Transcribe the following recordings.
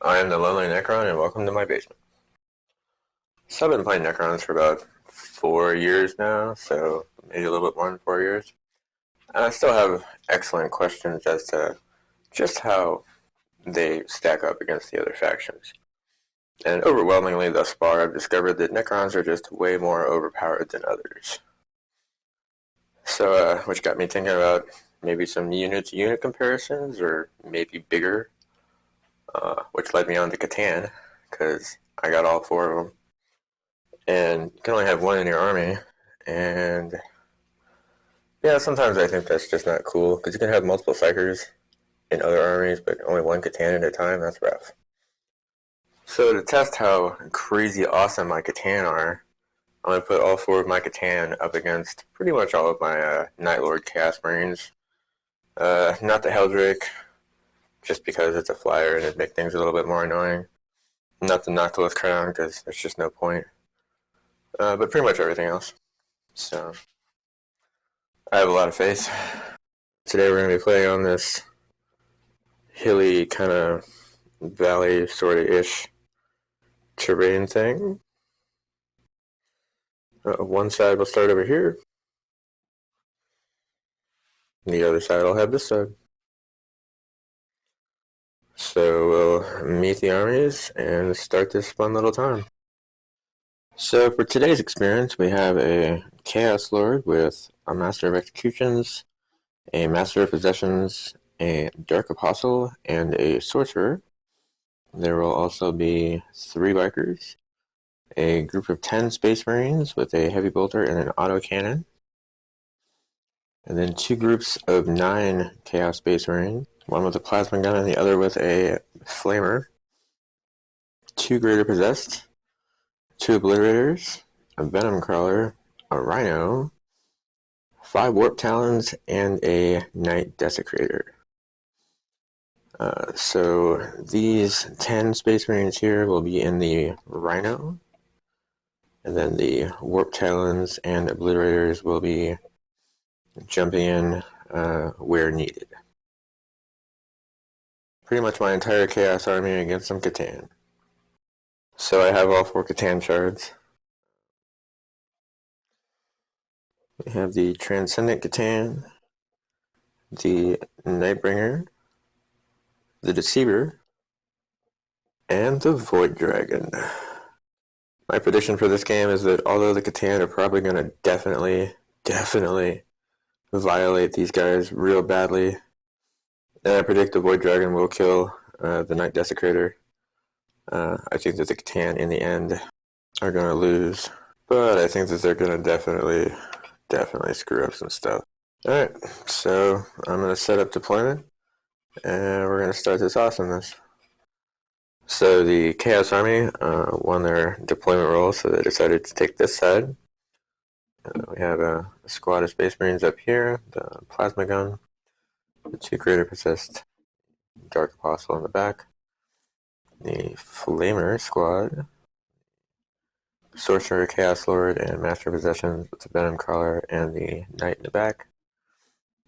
I am the Lonely Necron, and welcome to my basement. So I've been playing Necrons for about 4 years now, so maybe a little bit more than 4 years. And I still have excellent questions as to just how they stack up against the other factions. And overwhelmingly thus far, I've discovered that Necrons are just way more overpowered than others. So, which got me thinking about maybe some unit-to-unit comparisons, or maybe bigger, which led me on to Catan, because I got all four of them. And you can only have one in your army. And yeah, sometimes I think that's just not cool because you can have multiple psychers in other armies, but only one Catan at a time. That's rough. So to test how crazy awesome my Catan are, I'm gonna put all four of my Catan up against pretty much all of my Night Lord Chaos Marines. Not the Heldrake, just because it's a flyer and it'd make things a little bit more annoying. Not the Noctilus Crown because there's just no point. But pretty much everything else. So I have a lot of faith. Today we're going to be playing on this hilly kind of valley sort of ish terrain thing. One side will start over here. And the other side will have this side. So we'll meet the armies and start this fun little time. So for today's experience, we have a Chaos Lord with a Master of Executions, a Master of Possessions, a Dark Apostle, and a Sorcerer. There will also be 3 Bikers, a group of 10 Space Marines with a Heavy Bolter and an autocannon, and then 2 groups of 9 Chaos Space Marines, one with a Plasma Gun and the other with a Flamer, 2 Greater Possessed, 2 Obliterators, a Venom Crawler, a Rhino, 5 Warp Talons, and a Night Desecrator. So these 10 Space Marines here will be in the Rhino, and then the Warp Talons and Obliterators will be jumping in where needed. Pretty much my entire Chaos army against some Catan. So I have all 4 Catan shards. We have the Transcendent Catan, the Nightbringer, the Deceiver, and the Void Dragon. My prediction for this game is that although the Catan are probably going to definitely violate these guys real badly, and I predict the Void Dragon will kill the Night Desecrator. I think that the Catan in the end are going to lose, but I think that they're going to definitely screw up some stuff. Alright, so I'm going to set up deployment, and we're going to start this awesomeness. So the Chaos Army won their deployment role, so they decided to take this side. We have a squad of Space Marines up here, the Plasma Gun, the 2 Greater Possessed, Dark Apostle in the back, the Flamer squad, Sorcerer, Chaos Lord, and Master of Possessions with the Venom Crawler and the Knight in the back.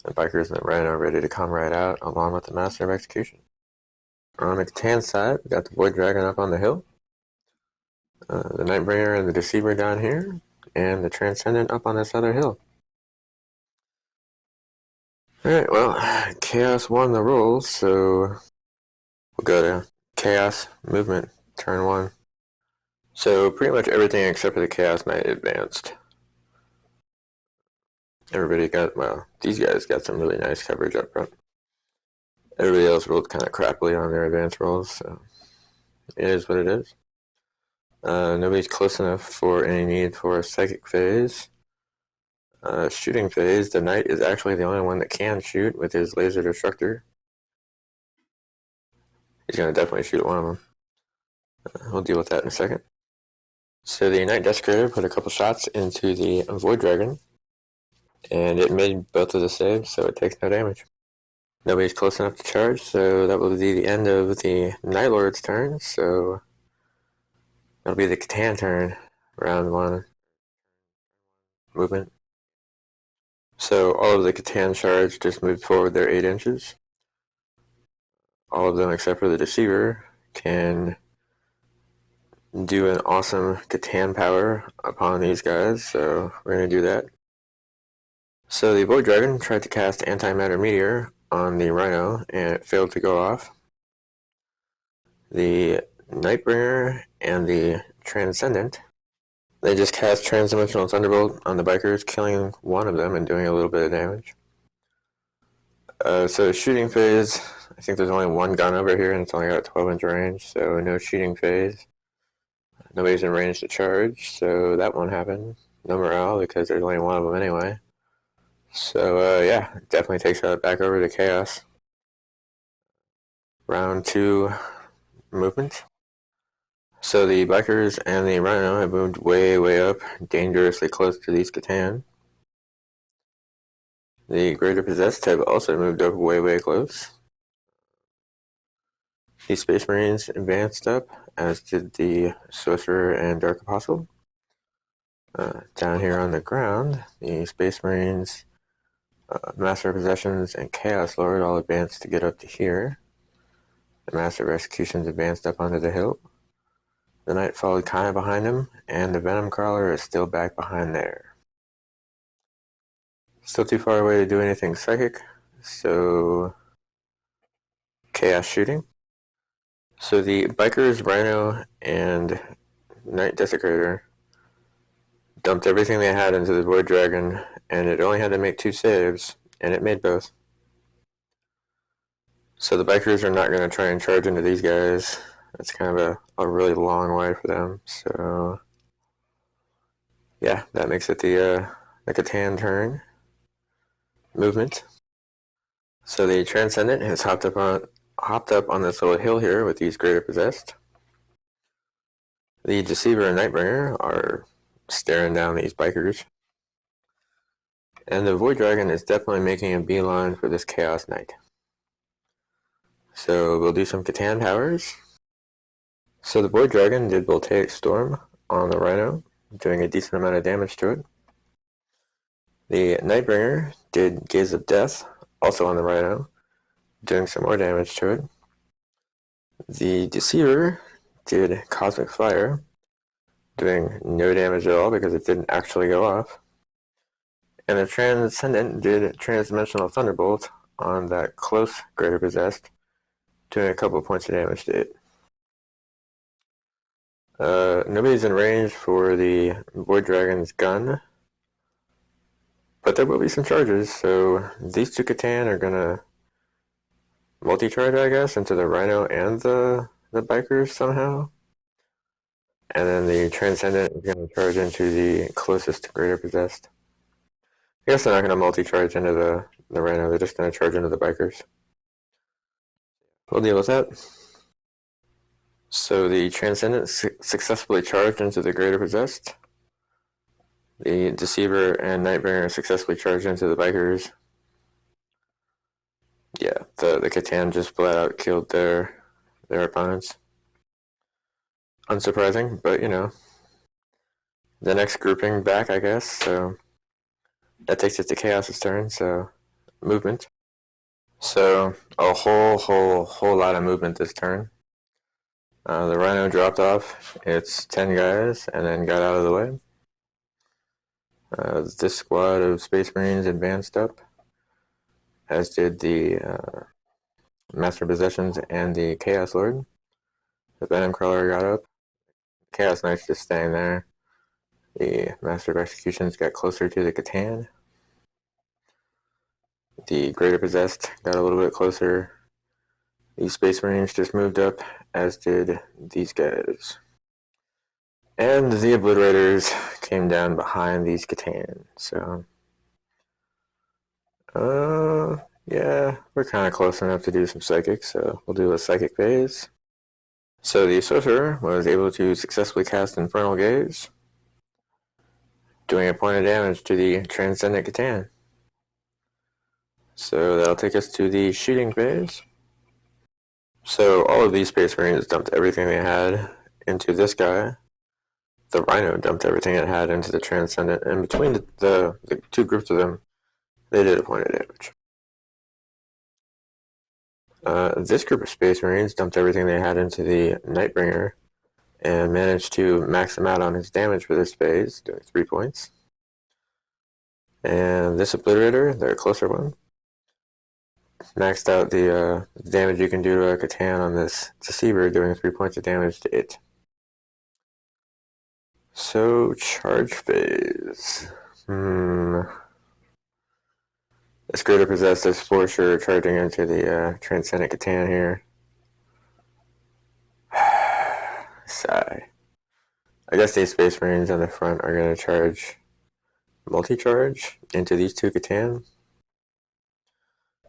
The Bikers and the Rhino ready to come right out, along with the Master of Execution. On the Catan side, we got the Void Dragon up on the hill, the Nightbringer and the Deceiver down here, and the Transcendent up on this other hill. Alright, well, Chaos won the rules, so we'll go to Chaos Movement, turn 1. So pretty much everything except for the Chaos Knight advanced. Everybody got, well, these guys got some really nice coverage up front. Everybody else rolled kind of crappily on their advance rolls, so it is what it is. Nobody's close enough for any need for a Psychic Phase. Shooting Phase, the Knight is actually the only one that can shoot with his Laser Destructor. He's going to definitely shoot one of them. We'll deal with that in a second. So the Night Desecrator put a couple shots into the Void Dragon, and it made both of the saves, so it takes no damage. Nobody's close enough to charge, so that will be the end of the Night Lord's turn, so that'll be the Catan turn, round 1 movement. So all of the Catan shards just moved forward their 8 inches. All of them except for the Deceiver can do an awesome Catan power upon these guys, so we're going to do that. So the Void Dragon tried to cast Antimatter Meteor on the Rhino, and it failed to go off. The Nightbringer and the Transcendent, they just cast Transdimensional Thunderbolt on the bikers, killing one of them and doing a little bit of damage. So shooting phase, I think there's only one gun over here and it's only got 12-inch range, so no shooting phase. Nobody's in range to charge, so that won't happen. No morale because there's only one of them anyway. So yeah, definitely takes that back over to Chaos. Round 2 movement. So the bikers and the Rhino have moved way, way up, dangerously close to these Catan. The Greater Possessed have also moved up way, way close. The Space Marines advanced up, as did the Sorcerer and Dark Apostle. Down here on the ground, the Space Marines, Master of Possessions, and Chaos Lord all advanced to get up to here. The Master of Executions advanced up onto the hill. The Knight followed kind of behind him, and the Venom Crawler is still back behind there. Still too far away to do anything psychic, so Chaos Shooting. So the Bikers, Rhino, and Knight Desecrator dumped everything they had into the Void Dragon, and it only had to make 2 saves, and it made both. So the Bikers are not going to try and charge into these guys. That's kind of a really long way for them. So yeah, that makes it the Catan turn movement. So the Transcendent has hopped up on this little hill here with these Greater Possessed. The Deceiver and Nightbringer are staring down these bikers. And the Void Dragon is definitely making a beeline for this Chaos Knight. So we'll do some Catan powers. So the Void Dragon did Voltaic Storm on the Rhino, doing a decent amount of damage to it. The Nightbringer did Gaze of Death, also on the Rhino, doing some more damage to it. The Deceiver did Cosmic Fire, doing no damage at all because it didn't actually go off. And the Transcendent did Transdimensional Thunderbolt on that close Greater Possessed, doing a couple of points of damage to it. Nobody's in range for the Void Dragon's gun, but there will be some charges, so these 2 Catan are gonna multi-charge, I guess, into the Rhino and the Bikers somehow. And then the Transcendent is gonna charge into the closest Greater Possessed. I guess they're not gonna multi-charge into the Rhino, they're just gonna charge into the Bikers. We'll deal with that. So the Transcendent successfully charged into the Greater Possessed. The Deceiver and Nightbringer successfully charged into the Bikers. Yeah, the Catan just flat out killed their opponents. Unsurprising, but you know. The next grouping back, I guess, so that takes it to Chaos's turn, so movement. So a whole lot of movement this turn. The Rhino dropped off its 10 guys and then got out of the way. This squad of Space Marines advanced up, as did the Master of Possessions and the Chaos Lord. The Venom Crawler got up. Chaos Knight's just staying there. The Master of Executions got closer to the Catan. The Greater Possessed got a little bit closer. The Space Marines just moved up, as did these guys. And the Obliterators came down behind these Catan. So, yeah, we're kind of close enough to do some Psychic, so we'll do a Psychic phase. So the Sorcerer was able to successfully cast Infernal Gaze, doing a point of damage to the Transcendent Catan. So that'll take us to the shooting phase. So all of these Space Marines dumped everything they had into this guy. The Rhino dumped everything it had into the Transcendent, and between the 2 groups of them, they did a point of damage. This group of Space Marines dumped everything they had into the Nightbringer and managed to max him out on his damage with his phase, doing 3 points. And this Obliterator, their closer one, maxed out the damage you can do to a Catan on this Deceiver, doing 3 points of damage to it. So, charge phase. This Greater Possessed is for sure charging into the Transcendent Catan here. Sigh. I guess these Space Marines on the front are going to charge multi-charge into these two Catan.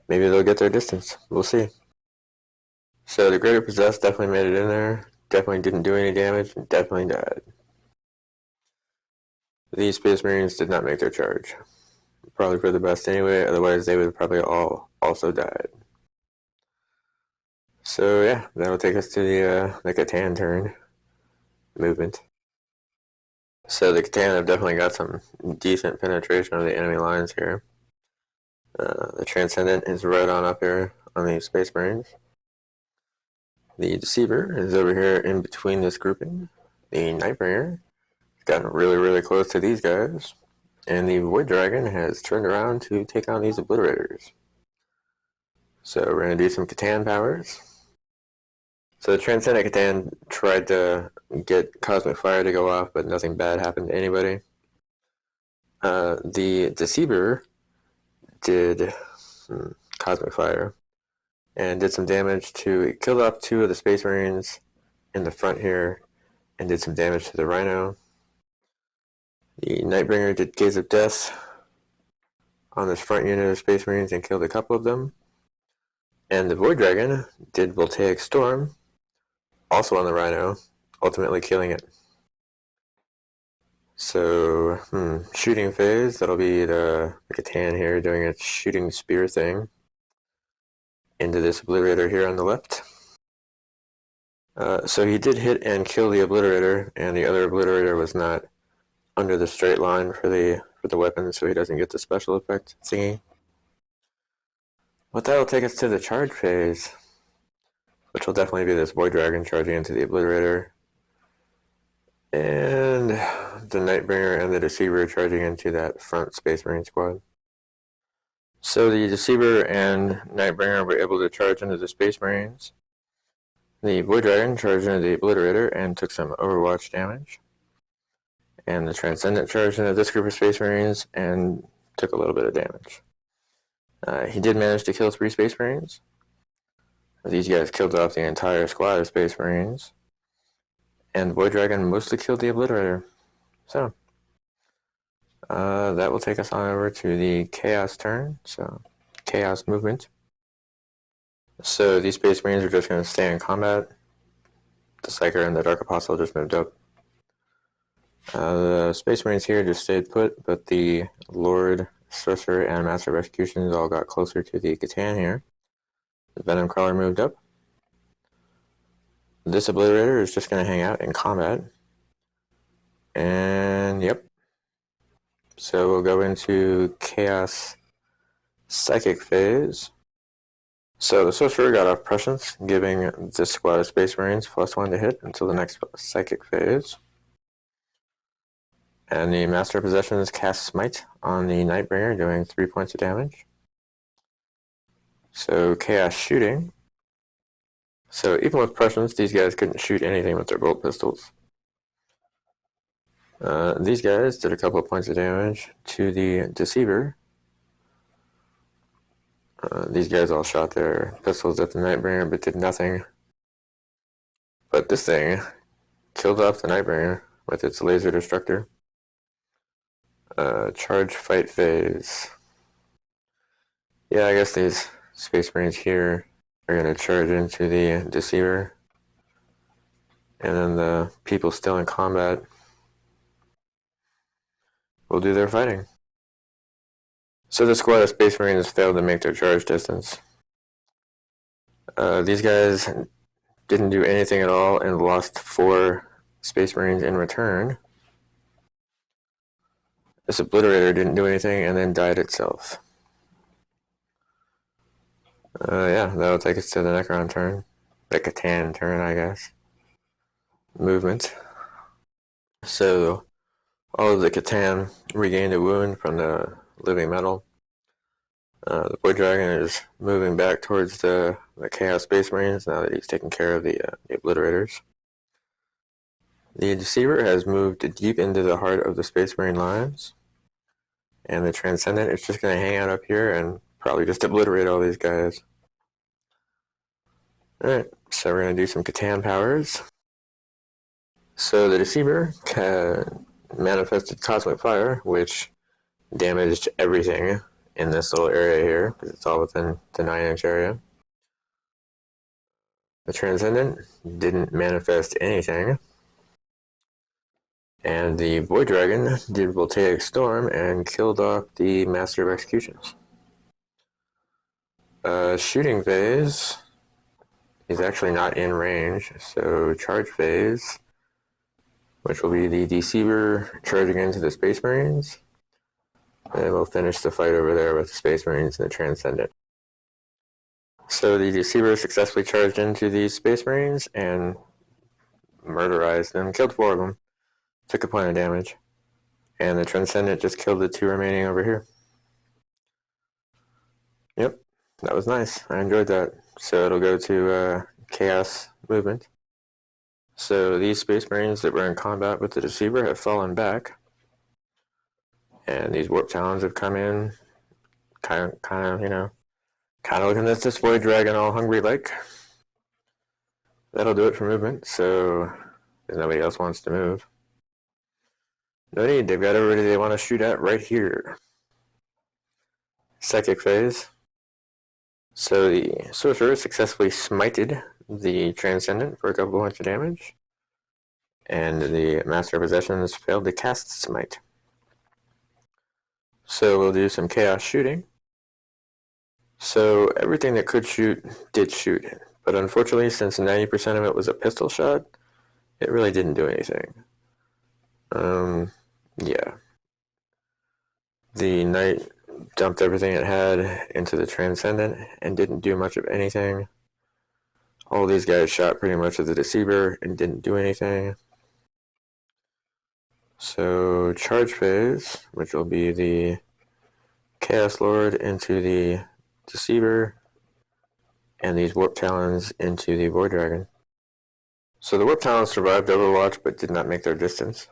Maybe they'll get their distance. We'll see. So the Greater Possessed definitely made it in there. Definitely didn't do any damage and definitely died. These Space Marines did not make their charge. Probably for the best anyway, otherwise they would probably all also died. So yeah, that'll take us to the Catan turn movement. So the Catan have definitely got some decent penetration of the enemy lines here. The Transcendent is right on up here on the Space Marines. The Deceiver is over here in between this grouping. The Nightbringer has gotten really, really close to these guys. And the Void Dragon has turned around to take on these Obliterators. So we're going to do some Catan powers. So the Transcendent Catan tried to get Cosmic Fire to go off, but nothing bad happened to anybody. The Deceiver did Cosmic Fire and did some damage to, it killed off 2 of the Space Marines in the front here and did some damage to the Rhino. The Nightbringer did Gaze of Death on this front unit of Space Marines and killed a couple of them. And the Void Dragon did Voltaic Storm, also on the Rhino, ultimately killing it. So, shooting phase, that'll be the Catan here doing its shooting spear thing into this Obliterator here on the left. So he did hit and kill the Obliterator, and the other Obliterator was not under the straight line for the weapon, so he doesn't get the special effect thingy. But that'll take us to the charge phase, which will definitely be this Void Dragon charging into the Obliterator, and the Nightbringer and the Deceiver charging into that front Space Marine squad. So the Deceiver and Nightbringer were able to charge into the Space Marines. The Void Dragon charged into the Obliterator and took some Overwatch damage. And the Transcendent charged into this group of Space Marines and took a little bit of damage. He did manage to kill 3 Space Marines. These guys killed off the entire squad of Space Marines. And Void Dragon mostly killed the Obliterator. So, that will take us on over to the Chaos turn. So, Chaos movement. So these Space Marines are just going to stay in combat. The Psyker and the Dark Apostle just moved up. The Space Marines here just stayed put, but the Lord, Sorcerer, and Master of Executions all got closer to the Catan here. The Venom Crawler moved up. This Obliterator is just going to hang out in combat. And yep. So we'll go into Chaos Psychic phase. So the Sorcerer got off Prescience, giving this squad of Space Marines +1 to hit until the next Psychic phase. And the Master of Possessions cast Smite on the Nightbringer, doing 3 points of damage. So Chaos Shooting. So even with Prescience, these guys couldn't shoot anything with their bolt pistols. These guys did a couple of points of damage to the Deceiver. These guys all shot their pistols at the Nightbringer but did nothing. But this thing killed off the Nightbringer with its laser destructor. Charge fight phase. Yeah, I guess these Space Marines here are going to charge into the Deceiver. And then the people still in combat will do their fighting. So the squad of Space Marines failed to make their charge distance. These guys didn't do anything at all and lost 4 Space Marines in return. This Obliterator didn't do anything and then died itself. Yeah, that'll take us to the Necron turn. The Catan turn, I guess. Movement. So, all of the Catan regained a wound from the living metal. The Void Dragon is moving back towards the Chaos Space Marines now that he's taken care of the Obliterators. The Deceiver has moved deep into the heart of the Space Marine lines. And the Transcendent is just going to hang out up here and probably just obliterate all these guys. Alright, so we're going to do some Catan powers. So the Deceiver manifested Cosmic Fire, which damaged everything in this little area here, because it's all within the 9-inch area. The Transcendent didn't manifest anything. And the Void Dragon did Voltaic Storm and killed off the Master of Executions. Shooting phase is actually not in range, so charge phase, which will be the Deceiver charging into the Space Marines, and we'll finish the fight over there with the Space Marines and the Transcendent. So the Deceiver successfully charged into the Space Marines and murderized them, killed 4 of them, took a point of damage, and the Transcendent just killed the 2 remaining over here. Yep, that was nice. I enjoyed that. So it'll go to Chaos Movement. So these Space Marines that were in combat with the Deceiver have fallen back. And these Warp Talons have come in, kind of looking at this Void Dragon all hungry like. That'll do it for movement, so if nobody else wants to move. No need, they've got everybody they want to shoot at right here. Psychic phase. So the Sorcerer successfully smited the Transcendent for a couple bunch of damage. And the Master of Possessions failed to cast Smite. So we'll do some Chaos shooting. So everything that could shoot did shoot. But unfortunately, since 90% of it was a pistol shot, it really didn't do anything. Yeah. The Knight dumped everything it had into the Transcendent and didn't do much of anything. All these guys shot pretty much at the Deceiver and didn't do anything. So charge phase, which will be the Chaos Lord into the Deceiver, and these Warp Talons into the Void Dragon. So the Warp Talons survived Overwatch but did not make their distance.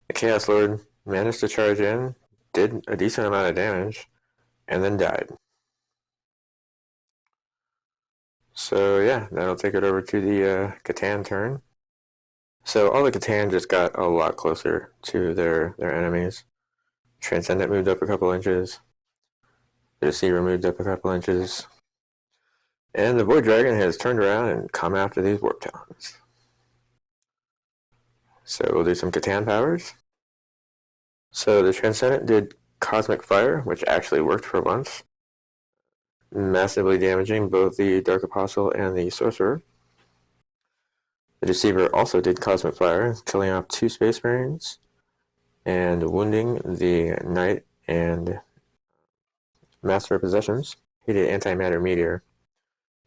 The Chaos Lord managed to charge in, did a decent amount of damage, and then died. So yeah, that'll take it over to the Catan turn. So all the Catan just got a lot closer to their enemies. Transcendent moved up a couple inches. The Deceiver moved up a couple inches. And the Void Dragon has turned around and come after these Warp Talons. So we'll do some Catan powers. So the Transcendent did Cosmic Fire, which actually worked for once, massively damaging both the Dark Apostle and the Sorcerer. The Deceiver also did Cosmic Fire, killing off 2 Space Marines and wounding the Knight and Master of Possessions. He did Antimatter Meteor,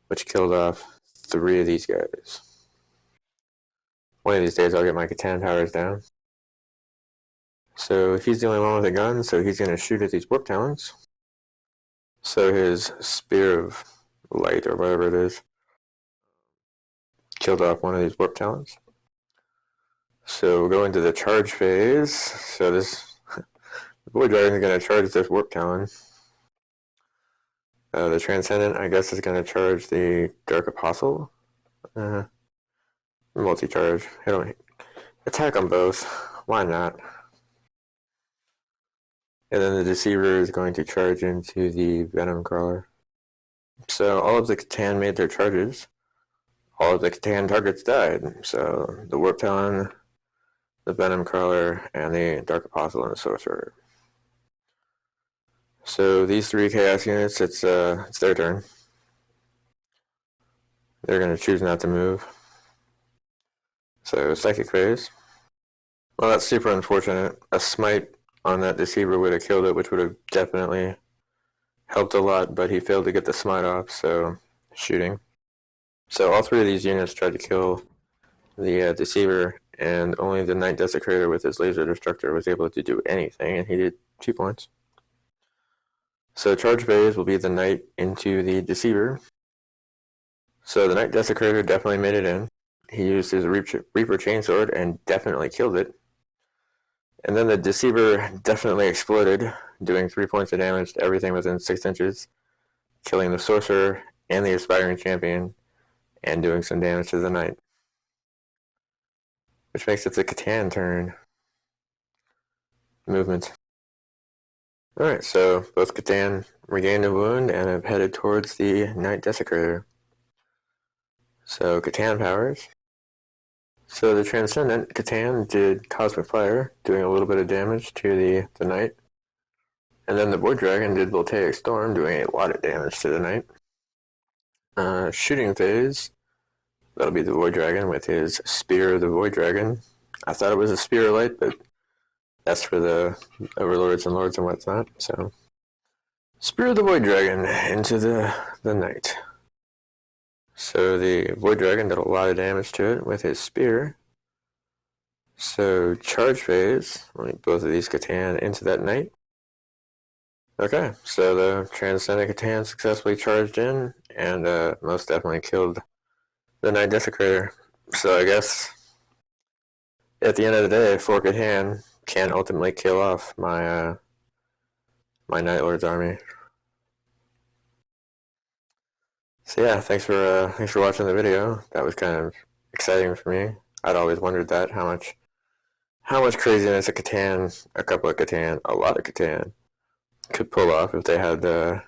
which killed off 3 of these guys. One of these days I'll get my Catan powers down. So he's the only one with a gun, so he's going to shoot at these Warp Talons. So his Spear of Light, or whatever it is, killed off one of these Warp Talons. So we'll go into the charge phase. So this Void Dragon is going to charge this Warp Talon. The Transcendent, I guess, is going to charge the Dark Apostle. Multi-charge. Attack them both. Why not? And then the Deceiver is going to charge into the Venom Crawler. So all of the Catan made their charges. All of the Catan targets died. So the Warp Talon, the Venom Crawler, and the Dark Apostle and the Sorcerer. So these 3 Chaos units, it's their turn. They're going to choose not to move. So Psychic phase. Well, that's super unfortunate. A Smite on that Deceiver would have killed it, which would have definitely helped a lot, but he failed to get the smite off, so shooting. So all three of these units tried to kill the Deceiver, and only the Knight Desecrator with his Laser Destructor was able to do anything, and he did 2 points. So charge phase will be the Knight into the Deceiver. So the Knight Desecrator definitely made it in. He used his Reaper Chainsword and definitely killed it. And then the Deceiver definitely exploded, doing 3 points of damage to everything within 6 inches, killing the Sorcerer and the Aspiring Champion, and doing some damage to the Knight. Which makes it the Catan turn. Movement. Alright, so both Catan regained a wound and have headed towards the Knight Desecrator. So Catan powers. So the Transcendent Catan did Cosmic Fire, doing a little bit of damage to the Knight. And then the Void Dragon did Voltaic Storm, doing a lot of damage to the Knight. Shooting phase. That'll be the Void Dragon with his Spear of the Void Dragon. I thought it was a Spear of Light, but that's for the Overlords and Lords and whatnot. So, Spear of the Void Dragon into the Knight. So the Void Dragon did a lot of damage to it with his Spear. So charge phase, like both of these Catan into that Knight. Okay, so the Transcendent Catan successfully charged in and most definitely killed the Knight Desecrator. So I guess at the end of the day, 4 Catan can ultimately kill off my my Night Lord's army. So yeah, thanks for watching the video. That was kind of exciting for me. I'd always wondered that how much craziness a couple of Catan, a lot of Catan could pull off if they had a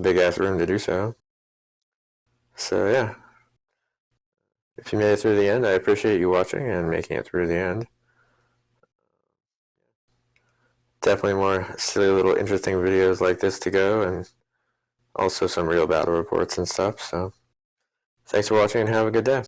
big ass room to do so. So yeah, if you made it through the end, I appreciate you watching and making it through the end. Definitely more silly little interesting videos like this to go, and also some real battle reports and stuff. So thanks for watching and have a good day.